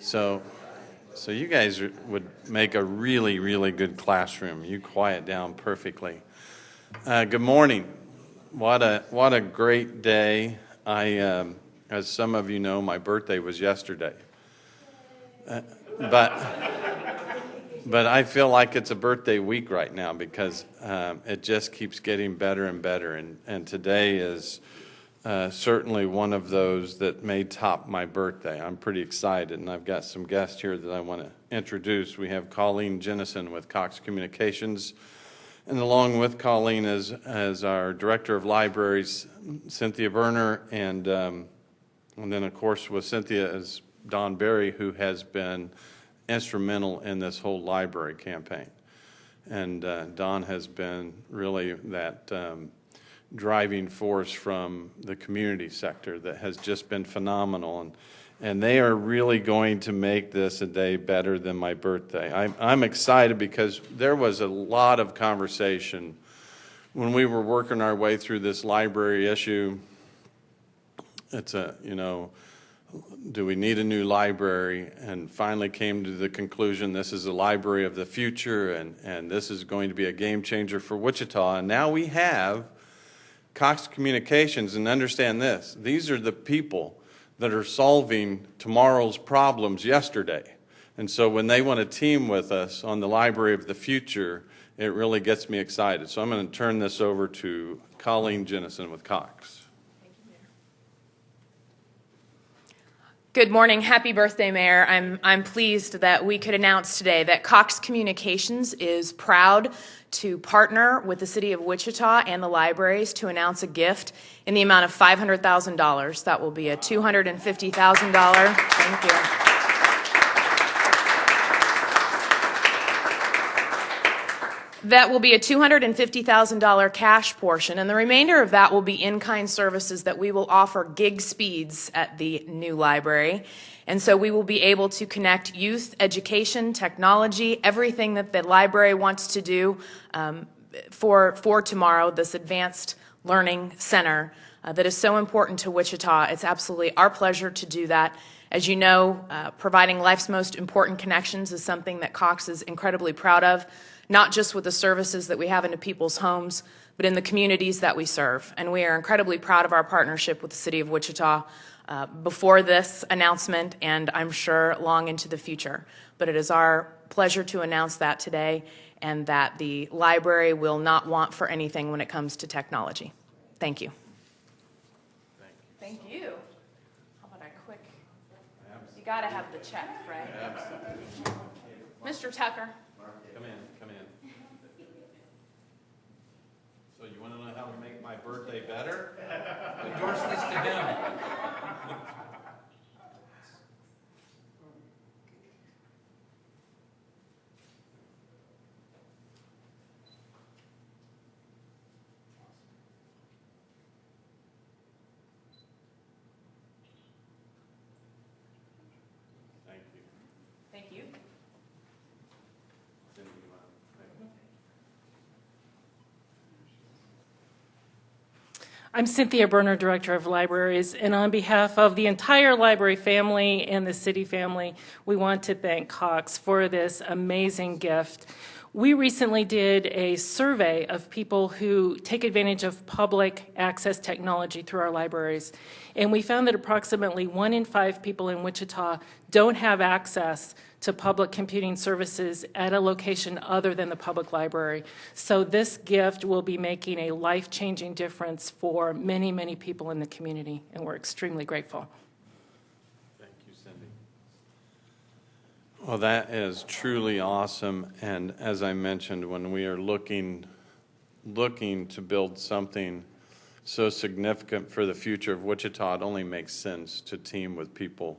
So, so you guys would make a really, really good classroom. You quiet down perfectly. Good morning. What a great day. As some of you know, my birthday was yesterday. But I feel like it's a birthday week right now because it just keeps getting better and better. And today is certainly one of those that may top my birthday. I'm pretty excited, and I've got some guests here that I want to introduce. We have Colleen Jennison with Cox Communications, and along with Colleen as our Director of Libraries, Cynthia Berner, and then, of course, with Cynthia is Don Berry, who has been instrumental in this whole library campaign. And Don has been really that driving force from the community sector that has just been phenomenal. And they are really going to make this a day better than my birthday. I'm excited because there was a lot of conversation when we were working our way through this library issue. It's do we need a new library? And finally came to the conclusion this is a library of the future, and this is going to be a game changer for Wichita. And now we have Cox Communications, and understand this, these are the people that are solving tomorrow's problems yesterday. And so when they want to team with us on the library of the future, it really gets me excited. So I'm going to turn this over to Colleen Jennison with Cox. Good morning. Happy birthday, Mayor. I'm pleased that we could announce today that Cox Communications is proud to partner with the City of Wichita and the libraries to announce a gift in the amount of $500,000. That will be a $250,000. Thank you. That will be a $250,000 cash portion, and the remainder of that will be in-kind services that we will offer gig speeds at the new library. And so we will be able to connect youth, education, technology, everything that the library wants to do for tomorrow, this advanced learning center that is so important to Wichita. It's absolutely our pleasure to do that. As you know, providing life's most important connections is something that Cox is incredibly proud of, not just with the services that we have into people's homes, but in the communities that we serve. And we are incredibly proud of our partnership with the City of Wichita before this announcement, and I'm sure long into the future. But it is our pleasure to announce that today, and that the library will not want for anything when it comes to technology. Thank you. Thank you. How about a quick, you got to have the check, right? Absolutely. Mr. Tucker. Come in. So you want to know how to make my birthday better? Endorse this to him. Thank you. I'm Cynthia Berner, Director of Libraries, and on behalf of the entire library family and the city family, we want to thank Cox for this amazing gift. We recently did a survey of people who take advantage of public access technology through our libraries, and we found that approximately 1 in 5 people in Wichita don't have access to public computing services at a location other than the public library. So this gift will be making a life-changing difference for many, many people in the community, and we're extremely grateful. Thank you, Cindy. Well, that is truly awesome, and as I mentioned, when we are looking to build something so significant for the future of Wichita, it only makes sense to team with people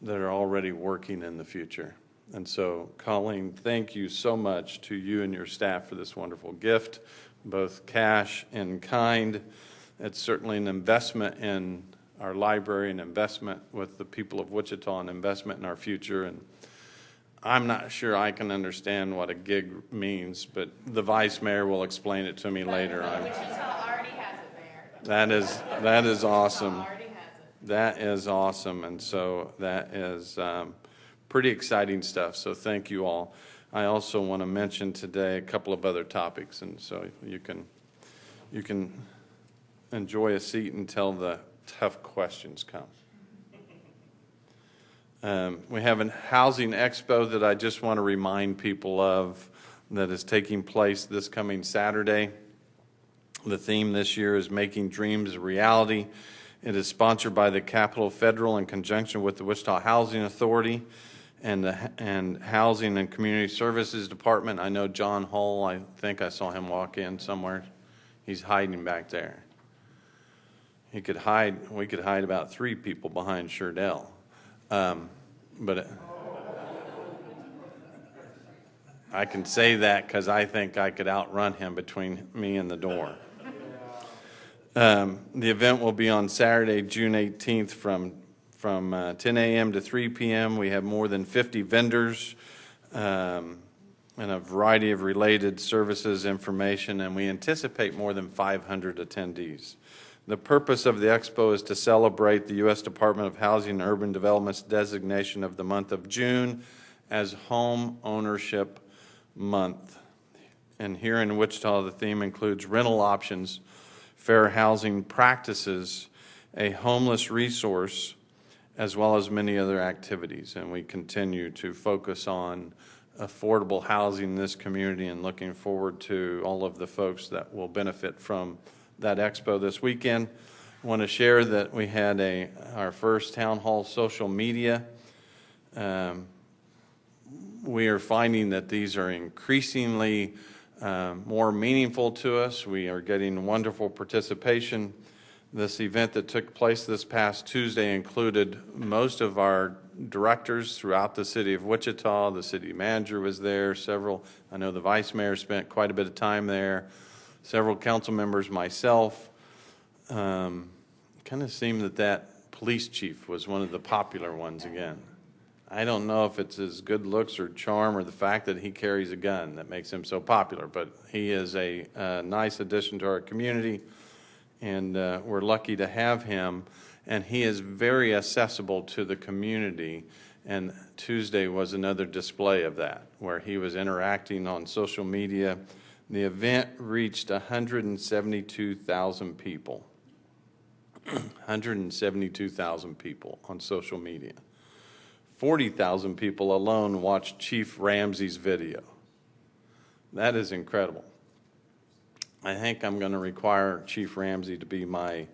that are already working in the future. And so, Colleen, thank you so much to you and your staff for this wonderful gift, both cash and kind. It's certainly an investment in our library, an investment with the people of Wichita, an investment in our future. And I'm not sure I can understand what a gig means, but the vice mayor will explain it to me later. Wichita already has it, Mayor. That is awesome. Already has it. That is awesome, and so that is pretty exciting stuff, so thank you all. I also want to mention today a couple of other topics, and so you can enjoy a seat until the tough questions come. We have a housing expo that I just want to remind people of that is taking place this coming Saturday. The theme this year is Making Dreams a Reality. It is sponsored by the Capitol Federal in conjunction with the Wichita Housing Authority and Housing and Community Services Department. I know John Hull, I think I saw him walk in somewhere. He's hiding back there. We could hide about 3 people behind Sherdell. I can say that because I think I could outrun him between me and the door. The event will be on Saturday, June 18th from 10 a.m. to 3 p.m. We have more than 50 vendors and a variety of related services information, and we anticipate more than 500 attendees. The purpose of the expo is to celebrate the U.S. Department of Housing and Urban Development's designation of the month of June as Home Ownership Month. And here in Wichita, the theme includes rental options, fair housing practices, a homeless resource, as well as many other activities. And we continue to focus on affordable housing in this community and looking forward to all of the folks that will benefit from that expo this weekend. I want to share that we had our first town hall social media. We are finding that these are increasingly more meaningful to us. We are getting wonderful participation. This event that took place this past Tuesday included most of our directors throughout the city of Wichita. The city manager was there. I know the vice mayor spent quite a bit of time there. Several council members, myself. Kind of seemed that police chief was one of the popular ones again. I don't know if it's his good looks or charm or the fact that he carries a gun that makes him so popular, but he is a nice addition to our community, and we're lucky to have him. And he is very accessible to the community, and Tuesday was another display of that, where he was interacting on social media. The event reached 172,000 people. 172,000 people on social media. 40,000 people alone watched Chief Ramsey's video. That is incredible. I think I'm going to require Chief Ramsey to be my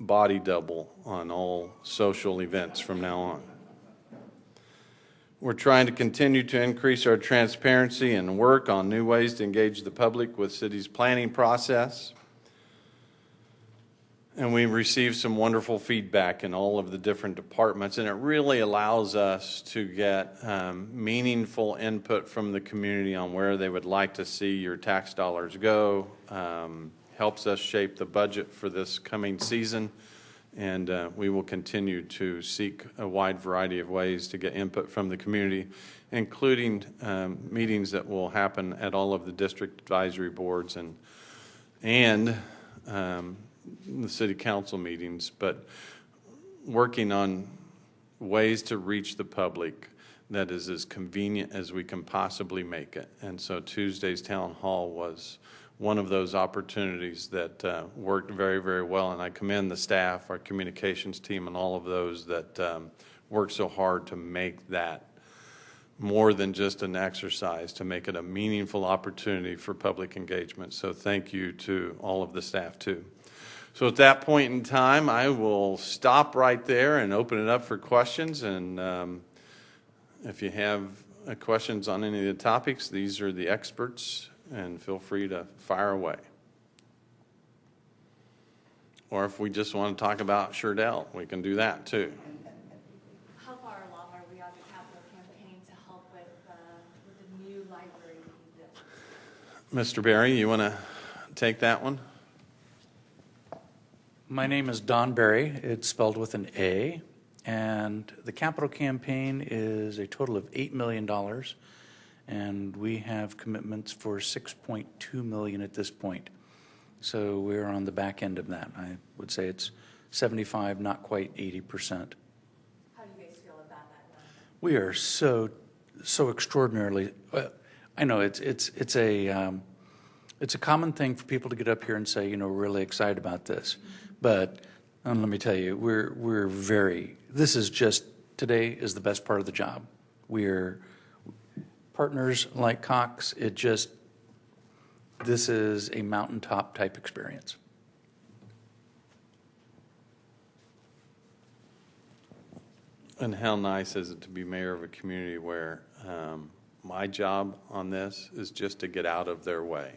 body double on all social events from now on. We're trying to continue to increase our transparency and work on new ways to engage the public with city's planning process. And we received some wonderful feedback in all of the different departments, and it really allows us to get meaningful input from the community on where they would like to see your tax dollars go. Helps us shape the budget for this coming season, and we will continue to seek a wide variety of ways to get input from the community, including meetings that will happen at all of the district advisory boards and the city council meetings, but working on ways to reach the public that is as convenient as we can possibly make it. And so Tuesday's town hall was one of those opportunities that worked very, very well, and I commend the staff, our communications team, and all of those that worked so hard to make that more than just an exercise, to make it a meaningful opportunity for public engagement. So thank you to all of the staff too. So at that point in time, I will stop right there and open it up for questions. And if you have questions on any of the topics, these are the experts, and feel free to fire away. Or if we just want to talk about Sherdell, we can do that too. How far along are we on the capital campaign to help with the new library bill? Mr. Berry, you want to take that one? My name is Don Berry. It's spelled with an A. And the capital campaign is a total of $8 million. And we have commitments for $6.2 million at this point. So we're on the back end of that. I would say it's 75, not quite 80%. How do you guys feel about that We are so extraordinarily, I know it's a common thing for people to get up here and say, we're really excited about this. But let me tell you, we're very, today is the best part of the job. We're partners like Cox. This is a mountaintop type experience. And how nice is it to be mayor of a community where my job on this is just to get out of their way.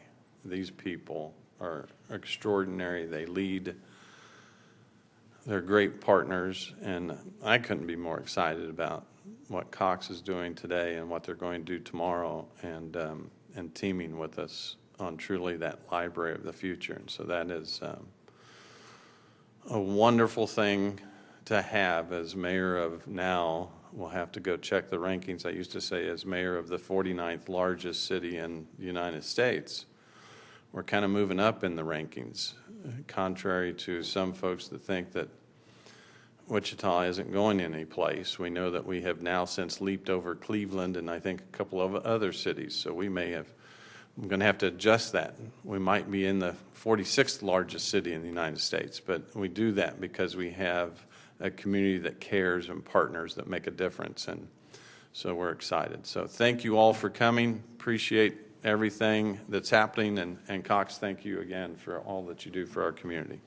These people are extraordinary. They lead. They're great partners, and I couldn't be more excited about what Cox is doing today and what they're going to do tomorrow, and teaming with us on truly that library of the future. And so that is a wonderful thing to have as mayor of now. We'll have to go check the rankings. I used to say as mayor of the 49th largest city in the United States. We're kind of moving up in the rankings, contrary to some folks that think that Wichita isn't going any place. We know that we have now since leaped over Cleveland and I think a couple of other cities, so I'm going to have to adjust that. We might be in the 46th largest city in the United States, but we do that because we have a community that cares and partners that make a difference, and so we're excited. So thank you all for coming. Appreciate everything that's happening, and Cox, thank you again for all that you do for our community.